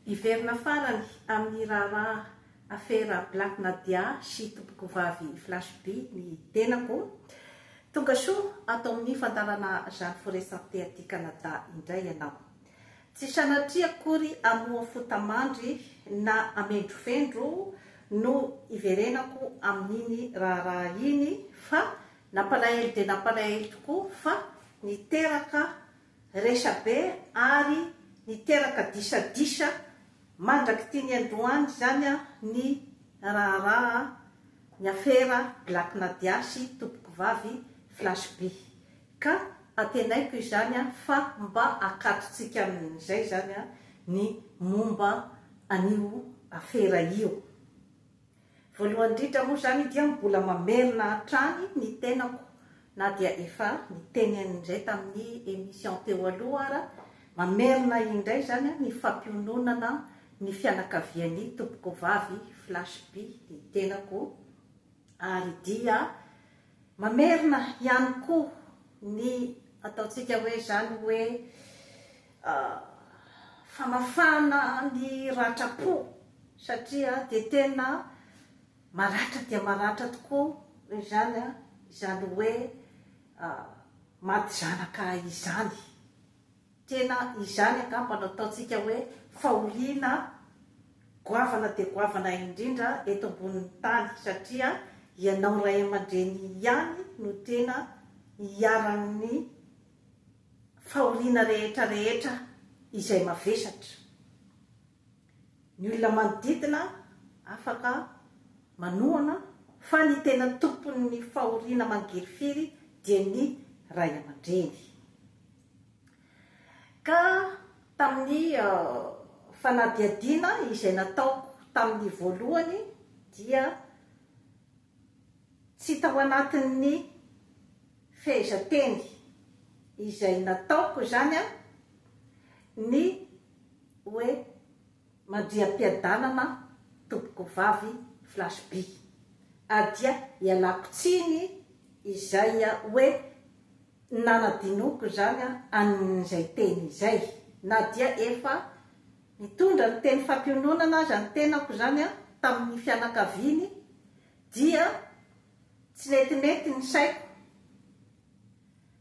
Iverina farany amin'ny raharaha afera Black Nadia sy tompoko vavy Flash B ny tenako. Tonga soa atao amin'ny fandarana Jeanne Forêt Santé aty Canada indray ianao. Tsy sanatria akory amoa fotamandry na amendrofendro no iverenako amin'iny raharaha iny fa nampalahelo dia nampalahelo tokoa fa niteraka resabe ary niteraka disadisa mandraky tiany Androany zany ny raharaha ny afera Black Nadia sy tompoko vavy Flash B. Ka atenaiko izany fa mba akatotsika amin'izay zany ny momba an'io afera io. Voalohany indrindra moa zany dia mbola mamerina hatrany ny tenako na dia efa niteny an'izay tamin'ny émission teo aloha ara mamerina indray zany ny fampiononana ny fianakavian'ny tompoko vavy Flash B ny tenako, ary dia mamerina ihany koa ny ataontsika hoe zany hoe famafana ny ratrapo, satria dia tena maratra dia maratra tokoa zany hoe maty zanaka izany. Tena izany angamba no ataontsika hoe fahoriana goavana dia goavana indrindra eto ambonin'ny tany, satria ianao ray aman-dreny ihany no tena hiaran'ny fahoriana rehetra rehetra izay mavesatra. Ny olona manodidina afaka manohana fa ny tena tompon'ny fahoriana mangirifiry dia ny ray aman-dreny. Ka tamin'ny fanadihadiana izay nataoko tamin'ny voalohany dia tsy tao anatin'ny fehezanteny izay nataoko zany ny hoe mandriam-piadanana tompoko vavy Flash B, dia ialako tsiny izay hoe nanadinoko zany an'izay teny izay, na dia efa mitondra ny teny fampiononana aza ny tenako zany tamin'ny fianakaviany, dia tsy netinety ny saiko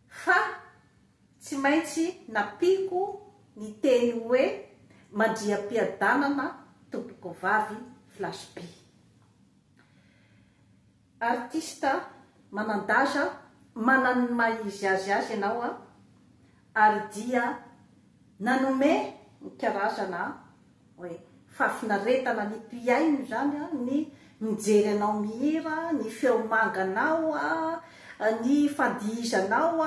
fa tsy maintsy napiko ny teny hoe mandriam-piadanana tompoko vavy Flash B. Artista manandaza, manana ny maha-izy azy ianao ary dia nanome ny karazana hoe fafinaretana ny mpiaino zany ny mijery anao mihira, ny feo manganao, ny fandihizanao,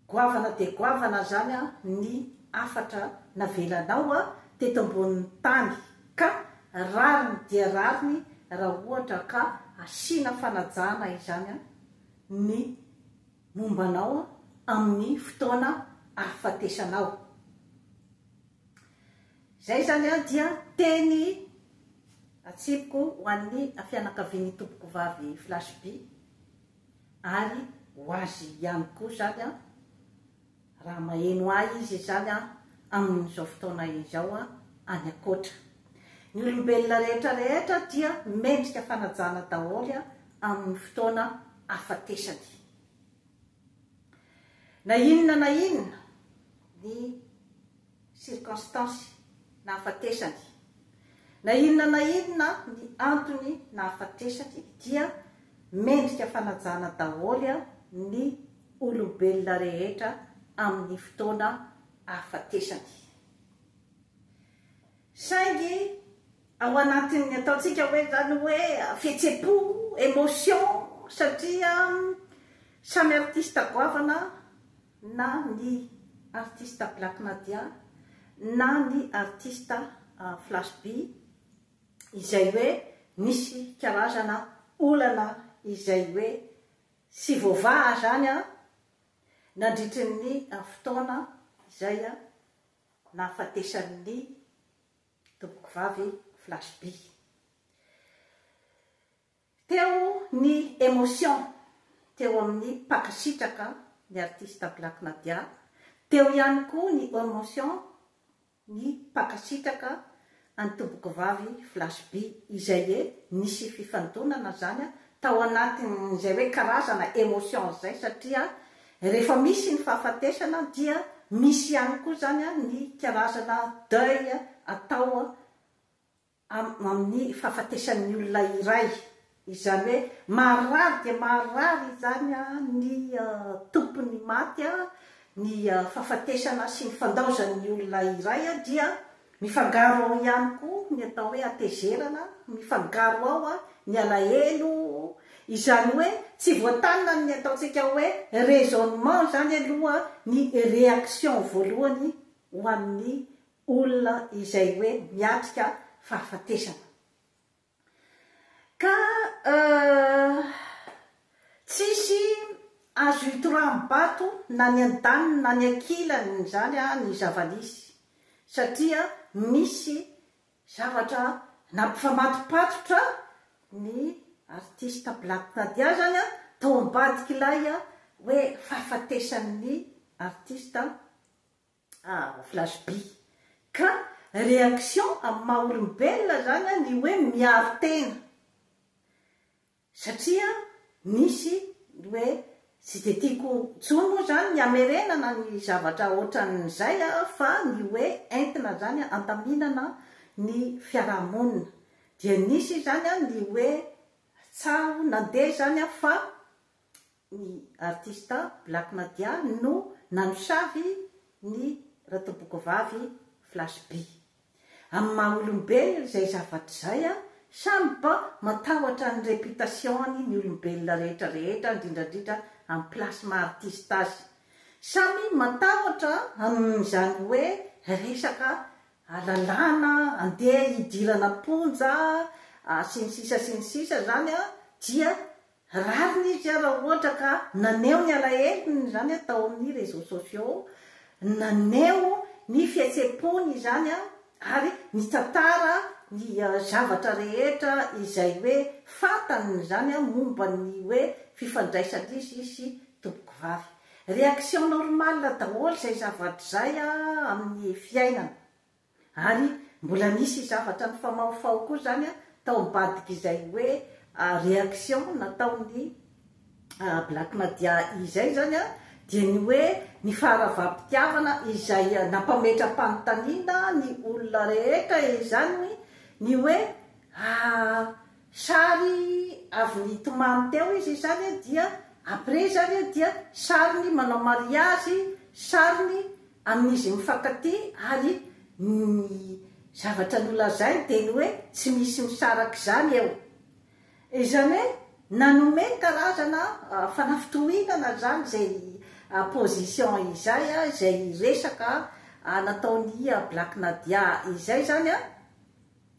goavana dia goavana zany ny afatra navelanao teto ambonin'ny tany, ka rariny dia rariny raha ohatra ka asiana fanajana izany ny mombanao amin'ny fotoana ahafatesanao. Zay zany dia teny atsipiko ho an'ny fianakavian'ny tompoko vavy Flash B, ary ho azy ihany koa zany raha maheno ahy izy zany amin'izao fotoana izao any akoatra. Ny olombelona rehetra rehetra dia mendrika fanajana daholo amin'ny fotoana ahafatesany. Na inona ny circonstance na ahafatesany, na inona ny antony na ahafatesany, dia mendrika fanajana daholo ny olombelona rehetra amin'ny fotoana ahafatesany. Saingy ao anatin'ny ataontsika hoe zany hoe fihetsem-po, émotion, satria samy artista goavana, na ny artista Black Nadia na ny artista Flash B, izay hoe nisy karazana olana izay hoe sy voavaha zany nandritry ny fotoana izay nahafatesan'ny tompoko vavy Flash B. Teo ny émotion, teo amin'ny pakasitraka ny artista Black Nadia, teo ihany koa ny émotion ny pakasitraka anytoboko vavy flashby izay hoe nisy fifandonana zany tao anatin'izay hoe karazana émotion zay satria rehefa misy ny fahafatesana dia misy ihany koa zany ny karazana deuil atao amin'ny fahafatesan'ny olona iray izany hoe marary dia marary zany ny tompony maty ny fahafatesana sy ny fandaozan'ny olona iray dia mifangaro ao ihany koa ny atao hoe atezerana mifangaro ao ny alahelo izany hoe tsy voatanina ny ataontsika hoe raisonnement zany aloha ny réaction voalohany ho an'ny olona izay hoe miatrika fahafatesana ka tsisy azo itoram-bato na ny an-daniny na ny ankilany zany ny zavanisy satria misy zavatra nampifamatompatotra ny artiste Black Nadia zany tao ambadiky ilay hoe fahafatesan'ny artiste flashby ka réaction amin'ny maha-olombelona zany ny hoe miaro tena satria misy hoe tsy de tiako tsony moa zany ny amerenana ny zavatra ohatran'izay fa ny hoe entina zany andaminana ny fiarahamonina dia nisy zany ny hoe tsao nandeha zany fa ny artiste Black Nadia no nanosavy ny ratoboko vavy flashby amin'ny maha-olombelona izay zavatra zay samyba matahotra ny reputationy ny olombelona rehetrarehetra indrindrandrindra amin'ny place maha-artiste azy samy matahotra amin'izany hoe resaka lalàna andeha hidirana ponja sy ny sisa zany dia rariny izy raha ohatra ka naneo ny alahelo zany atao amin'ny réseaux sociaux naneo ny fihetseapony zany ary ny tantara ny zavatra rehetra izay hoe fantany zany momba ny hoe fifandraisanizy sy toboko vavy réaction normale daholo zay zavatra zay amin'ny fiainana ary mbola nisy zavatra ny famahofao koa zany tao ambadiky izay hoe réaction nataony Black Nadia izay zany dia ny hoe ny faharavam-pitiavana izay nampametram-panontaniana ny olona rehetra izany ny hoe sary avy nitomany teo izy zany dia après zany dia sariny manao mariazy sariny amin'izy mifankaty ary ny zavatra nolazay dia ny hoe tsy misy misaraky zany eo izany hoe nanome karazana fanafitohinana zany zay position izay zay resaka nataony Black Nadia izay zany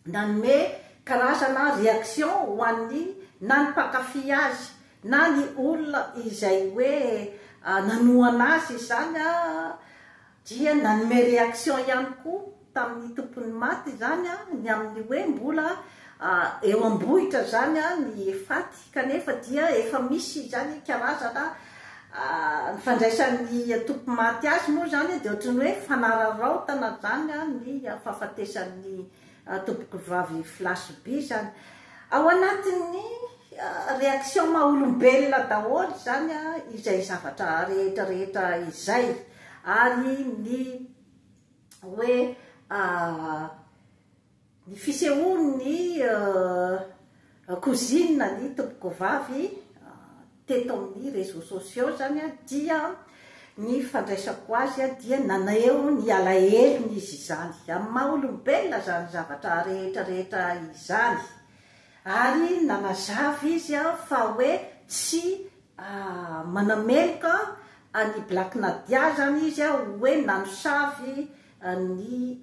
nanome karazana réaction ho an'ny na ny mpakafy azy na ny olona izay hoe nanoana azy zany dia nanome réaction ihany koa tamin'ny tompony maty zany ny amin'ny hoe mbola eo ambohitra zany ny faty kanefa dia efa misy zany karazana ny fandraisan'ny tompo maty azy moa zany dia ohatrany hoe fanararaotana zany ny fahafatesan'ny toboko vavy flashby zany ao anatin'ny réaction maha-olombelona daholo zany izay zavatra rehetrarehetra izay ary ny hoe ny fisehony cousine ny toboko vavy teto amin'ny réseaux sociaux zany dia ny fandraisako azy dia naneo ny alahelo izy zany amin'ny maha-olombelona zany zavatra rehetrarehetra izany ary nanazavy izy fa hoe tsy manameloka ny Black Nadia zany izy hoe nanosavy ny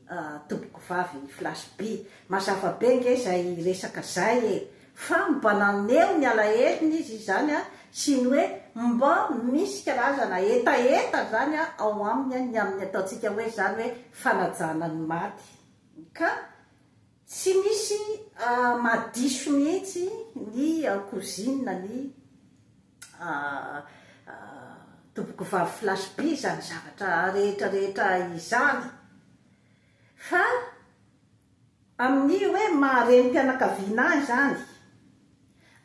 toboko vavy flashby mazava be nge zay resaka zay fa mba naneo ny alahelony izy zany sy ny hoe mba misy karazana etaeta zany ao aminy ny amin'ny ataontsika hoe zany hoe fanajana ny maty ka tsy misy madiso mihitsy ny cousine ny toboko vavy flashby zany zavatra rehetrarehetra izany amin'ny hoe mahareny mpianakaviana azy zany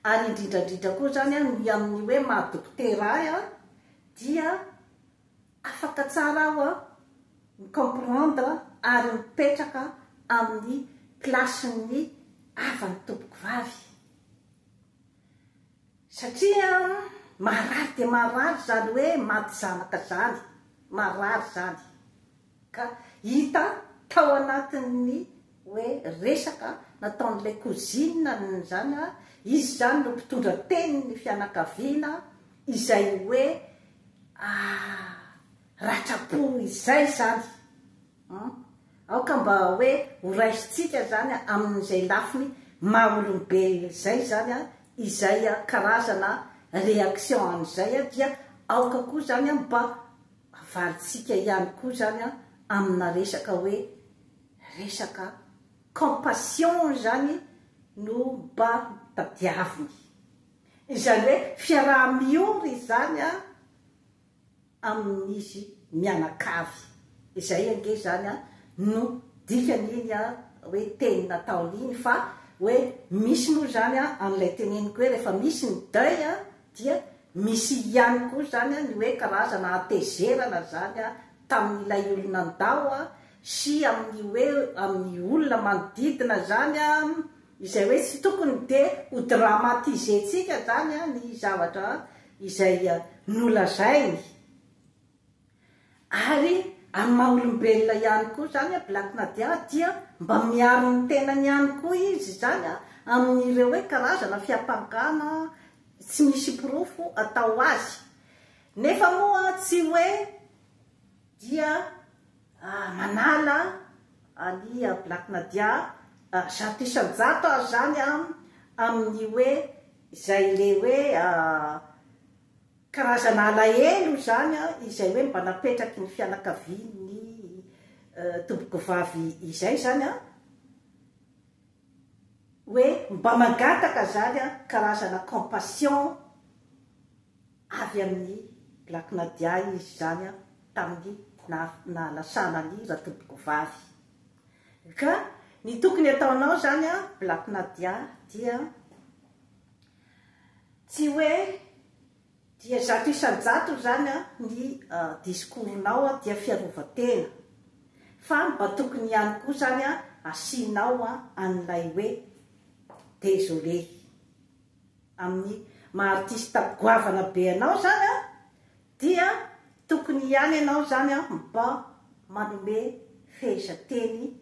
ary indrindrandrindra koa zany ny amin'ny hoe mahadokotera dia afaka tsara aho micomprendre ary mipetraka amin'ny plasin'ny avany tompoko vavy satria marary de marary zany hoe maty zanaka zany marary zany ka hita tao anatin'ny hoe resaka nataon'ilay kozina zany izy zany no mpitondra tenyny fianakaviana izay hoe ratrapo izay zany aoka mba hoe horaisitsika zany amin'izay lafiny maha-olombelona izay zany izay karazana réaction an'izay dia aoka koa zany mba avalitsika ihany koa zany amina resaka hoe resaka compassion zany no mba tadiaviny izany hoe fiaraha-miory zany amin'izy mianakavy izay ange zany no dikan'iny hoe teny nataon'iny fa hoe misy moa zany an'ilay teneniko hoe rehefa misy ny deuil dia misy ihany koa zany ny hoe karazana atezerana zany tamin'ilay olona ndao sy amin'ny hoe amin'ny olona manodidina zany izay hoe tsy tokony de ho dramatisentsika zany ny zavatra izay nolazainy ary amin'ny maha-olombelona ihany koa zany Black Nadia dia mba miaro ny tenany ihany koa izy zany amin'ireo hoe karazana fiampangana tsy misy pirofo atao azy nefa moa tsy hoe dia manala any Black Nadia zato isan-jato zany amin'ny hoe izay le hoe karazana alahelo zany izay hoe mba napetraky ny fianakaviany tompoko vavy izay zany hoe mba magataka zany karazana compassion avy amin'ny Black Nadia izy zany tamin'ny nalasana ny ratompoko vavy ka ny tokony ataonao zany Black Nadia dia tsy hoe dia zato isan-jato zany ny discournao dia fiarovatena fa mba tokony ihany koa zany asinao an'ilay hoe désolé amin'ny maha-artista goavana be anao zany dia tokony ihany ianao zany mba manome fehezanteny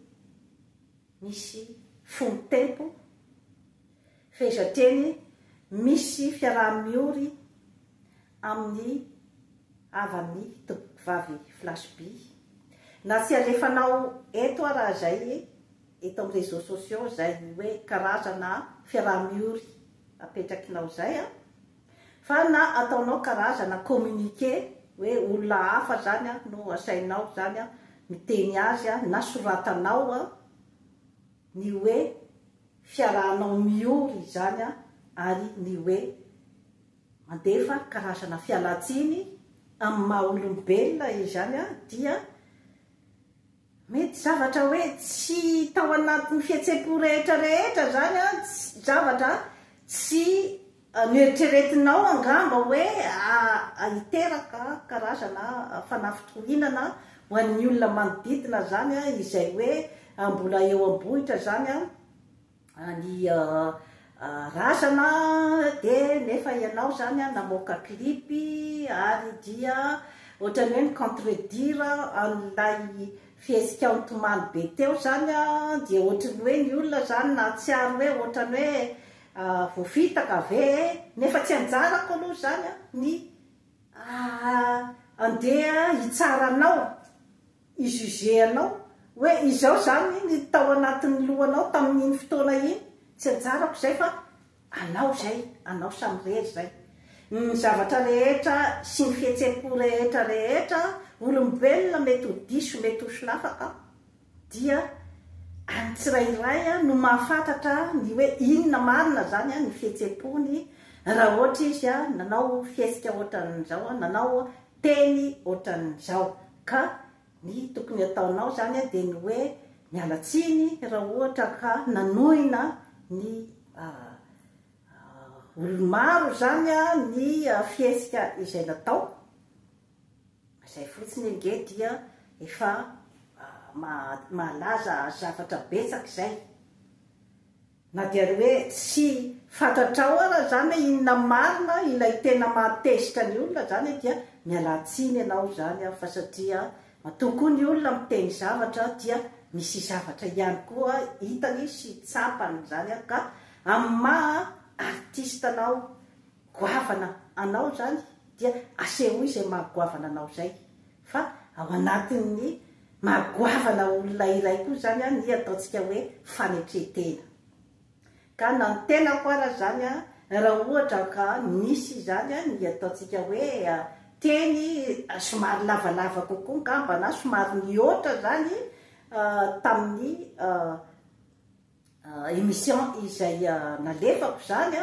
misy fombo tempo fehezanteny misy fiaraha-miory amin'ny avan'ny tompoko vavy Flashby na tsy alefanao eto raha zay eto amin'ny réseaux sociaux zay hoe karazana fiaraha-miory apetrakinao zay fa na ataonao karazana communiqué hoe olona hafa zany no asainao zany miteny azy na soratanao ny hoe fiarahanao miory zany ary ny hoe mandefa karazana fialatsiny amin'ny maha-olombelona izany dia mety zavatra hoe tsy tao anatin'ny fihetsepo rehetrarehetra zany zavatra tsy nieritreretinao angamba hoe ahiteraka karazana fanafitohinana ho an'ny olona manodidina zany izay hoe mbola eo am-bohitra zany ny razana de nefa ianao zany namoaka clipy ary dia ohatrany hoe ny contredire an'ilay fihetsika antomany be teo zany dia ohatrany hoe ny olona zany na tsiary hoe ohatrany hoe voafitaka ave nefa tsy anjarako aloha zany ny andeha hitsaranao ijugeanao hoe izao zany ny tao anatin'ny lohanao tamin'iny fotoana iny tsy anjarako zay fa anao zay anao samyrery zay ny zavatra rehetra sy ny fihetsem-po rehetrarehetra olombelona mety ho diso mety ho solafaka dia any tsirairay no mahafantatra ny hoe inona marina zany ny fihetsem-pony raha ohatra izy nanao fihetsika ohatran'izao nanao teny ohatran'izao ka ny tokony ataonao zany de ny hoe mialatsiny raha ohatra ka nanohina ny olomaro zany ny fiesika izay natao izay fotsiny nge dia efa malaza zavatra betsaka izay na dia hoe tsy fantatrao ara zany inona marina ilay tena mahatezitra ny olona zany dia mialatsiny ianao zany fa satria matokoa ny olona miteny zavatra dia misy zavatra ihany koa hitany sy tsapany zany ka amin'ny maha artistanao goavana anao zany dia aseho izay mahagoavana anao zay fa ao anatin'ny mahagoavana olona iray koa zany ny ataontsika hoe fanetretena ka na ny tena ko ara zany raha ohatra ka misy zany ny ataontsika hoe teny somary lavalava kokoa ngamba na somary mihoatra zany tamin'ny émission izay nalefako zany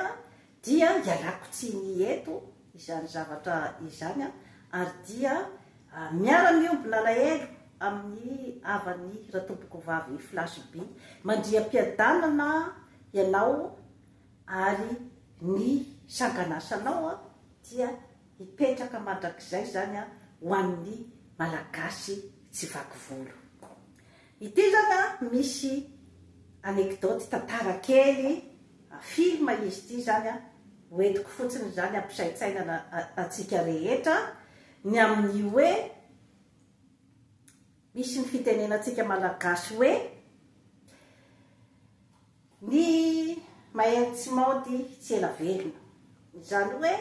dia ialako tsy ny eto izany zavatra izany ary dia miara-miombona lahelo amin'ny avany ratompoko vavy Flash B mandriam-piadanana ianao ary ny sanganasanao dia hipetraka mandrakizay zany ho an'ny malagasy tsy vaky volo. Ity zany misy anekdoty tantara kely filma izy ity zany hoentiko fotsiny zany ampisaitsainana atsika rehetra ny amin'ny hoe misy ny fitenenantsika malagasy hoe ny mahay tsy mody tsy ela velona zany hoe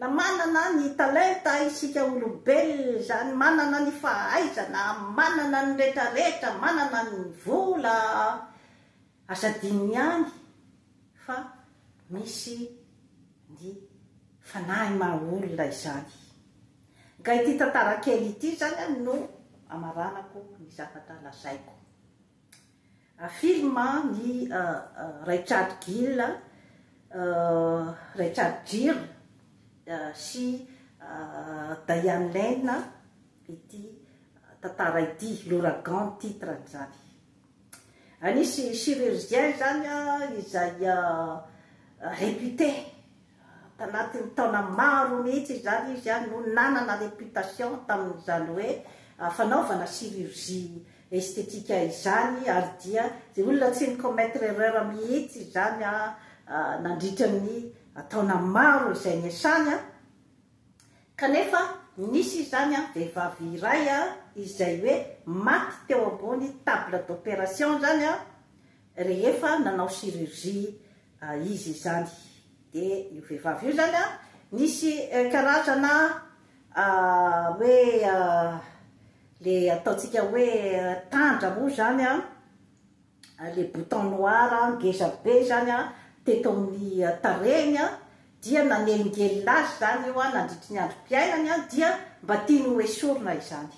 na manana ny talenta isika olombelona zany manana ny fahaizana manana ny rehetrarehetra manana ny vola azadiny ihany fa misy ny fanahy maha-olona izany ka ity tantara kely ity zany no amaranako ny zavatra lazaiko. Filma ny Richard Gere sy Diane Lane ity tantara ity l'ouragan titre zany anisy chirurgien zany izay réputé tanatin'ny taona maro mihitsy zany izy no nanana réputation tamin'izany hoe fanaovana chirurgie estetika izany ary dia zay olona tsy commettre erreur mihitsy zany nandritra ny taona maro izay niasany kanefa nisy zany vehivavy iray izay hoe maty teo ambony table d'opération zany rehefa nanao chirurgie izy zany de io vehivavy io zany nisy karazana hoe le ataontsika hoe tandra moa zany le bouton noir ngeza be zany teto amin'ny tarehiny dia nanelingely azy zany io nandritry ny androm-piainany dia mba tiany ho esorina izany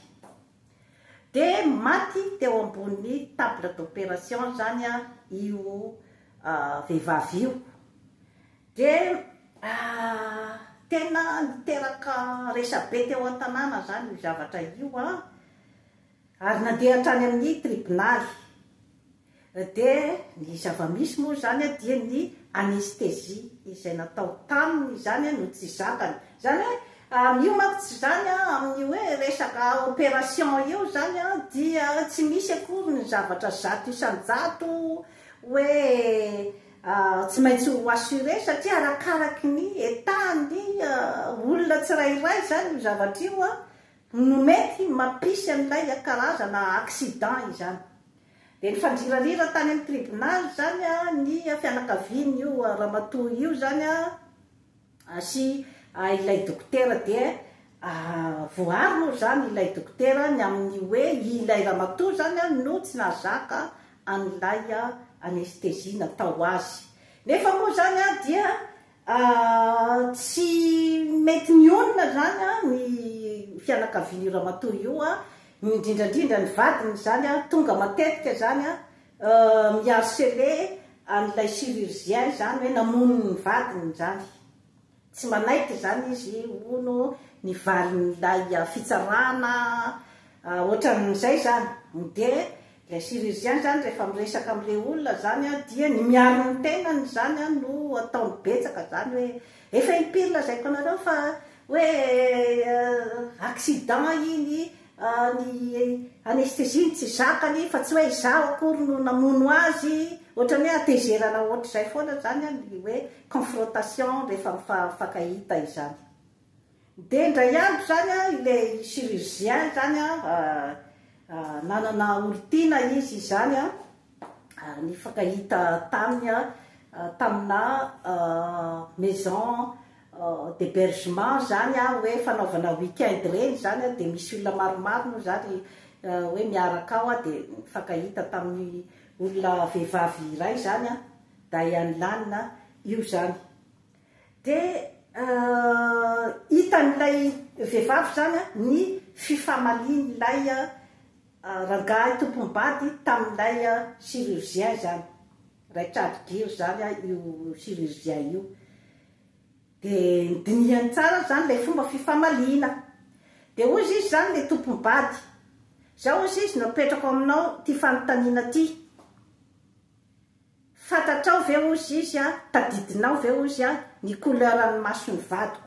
de maty teo ambony table d'opération zany io vehivavy io de tena niteraka resabe teo an-tanàna zany io zavatra io ary nandeha hatrany amin'ny tribonaly de ny zava-misy moa zany dia ny anestesie izay natao taminy zany no tsy zakany zany hoe io manko tsy zany amin'ny hoe resaka opération io zany dia tsy misy akory ny zavatra zato isan-jato hoe tsy maintsy ho assure satria arakaraky ny etany olona tsirairay zany io zavatra io no mety mampisy an'ilay karazana accident izany de ny fandirarira tany amin'ny tribunal zany ny fianakaviany io ramatoa io zany sy ilay dokotera de voary moa zany ilay dokotera ny amin'ny hoe ilay ramatoa zany no tsy nazaka an'ilay anestesie natao azy nefa moa zany dia tsy mety mionona zany ny fianakaviany ramatoa io indrindrandrindra ny vadiny zany tonga matetika zany miharceler an'ilay chirurgien zany hoe namono ny vadiny zany tsy manaiky zany izy ono ny valin'ilay fitsarana ohatran'izay zany de le chirurgien zany rehefa miresaka am'le olona zany a dia ny miaro ny tenany zany a no ataony betsaka zany hoe efa impiry lazaiko anareo fa hoe accident iny ny anestesie tsy zakany fa tsy hoe izaho akory no namono azy ohatrany hoe atezerana ohatr'izay foana zany a ny hoe confrontation rehefa mifankahita izany de ndray andro zany a ile chirurgien zany a nanana olontiana izy zany a ny fankahita taminy a tamina maison d'hébergement zany a hoe fanaovana week-end reny zany a de misy olona maromaro no zany hoe miaraka ao a de fankahita tamin'ny olona vehivavy iray zany a da ianylanina io zany de hitan'ilay vehivavy zany a ny fifamalin'ilay rangahy tompom-bady tamin'ilay chirurgien zany raitradrigiro zany a io chirurgien io de ndinihany tsara zany le fomba fifamalina de ozy izy zany le tompom-bady zao ozy izy napetrako aminao ty fanontaniana ty fantatrao ve ozy izy a tadidinao ve ozy a ny couleurany masony vadiko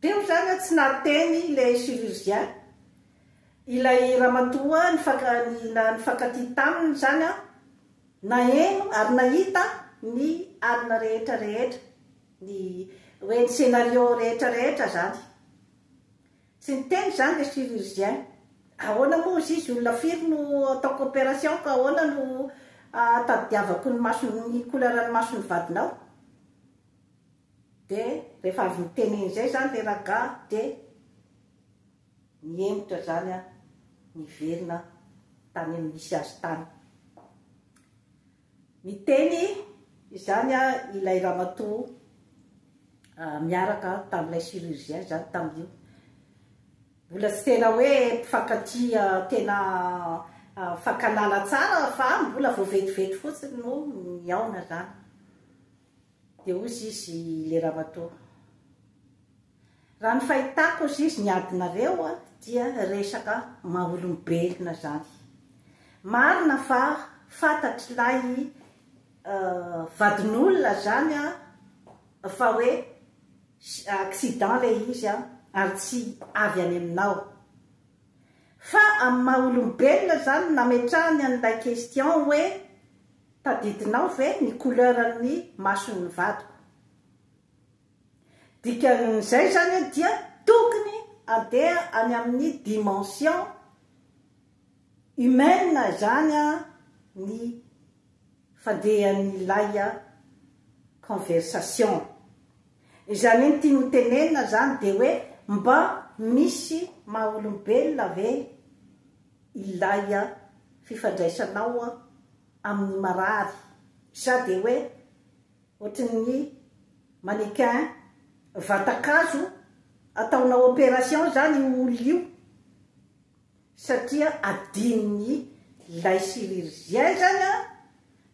teo zany a tsy nateny le chirurgien ilay ramatoa nifankaty taminy zany a na eno ary nahita ny alina rehetrarehetra ny hoe ny scénario rehetrarehetra zany tsy niteny zany le chirurgien ahoana moa izy izy olona firy no ataoko opération ka ahoana no tadiavako ny couleurany masony vadinao de rehefa avy niteneny zay zany le raga de niemotra zany a niverina tany amin'ny misy azy tany miteny zany a ilay ramatoa miaraka tamin'ilay chirurgien zany tamin'io mbola tsy tena hoe mpifankatia tena fankalala tsara fa mbola vao vetivety fotsiny no miaona zany de ozy izy le ramatoa raha ny fahitako izy izy ny adinareo a dia resaka maha-olombelona zany marina fa fantatrilay vadin'olona zany a fa hoe accident le izy a ary tsy avy any aminao fa amin'ny maha-olombelona zany nametrahany an'ilay question hoe tadidinao ve ny couleurany masony vadiko dikan'izay zany a dia tokony andeha any amin'ny dimension humaine zany a ny fandehan'ilay conversation izany ny tia notenenina zany de hoe mba misy maha-olombelona ve ilay fifandraisanao amin'ny marary sady hoe ohatrany mannequin vatakazo ataonao opération zany olo io satria adininy ilay chirurgien zany a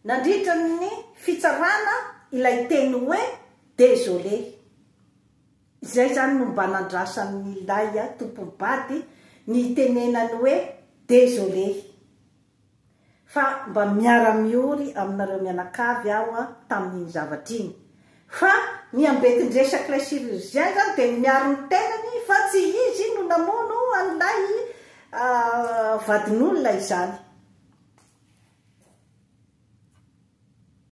nandritra ny fitsarana ilay teny hoe désolé zay zany no mba nandrasan'ilay tompom-bady ny tenenany hoe désolé fa mba miara-miory aminareo mianakavy aho a tamin'iny zavatra iny fa miambetindresaky lay chirurgien zany de miaro ny tenany fa tsy izy no namono an'ilay vadin'olona izany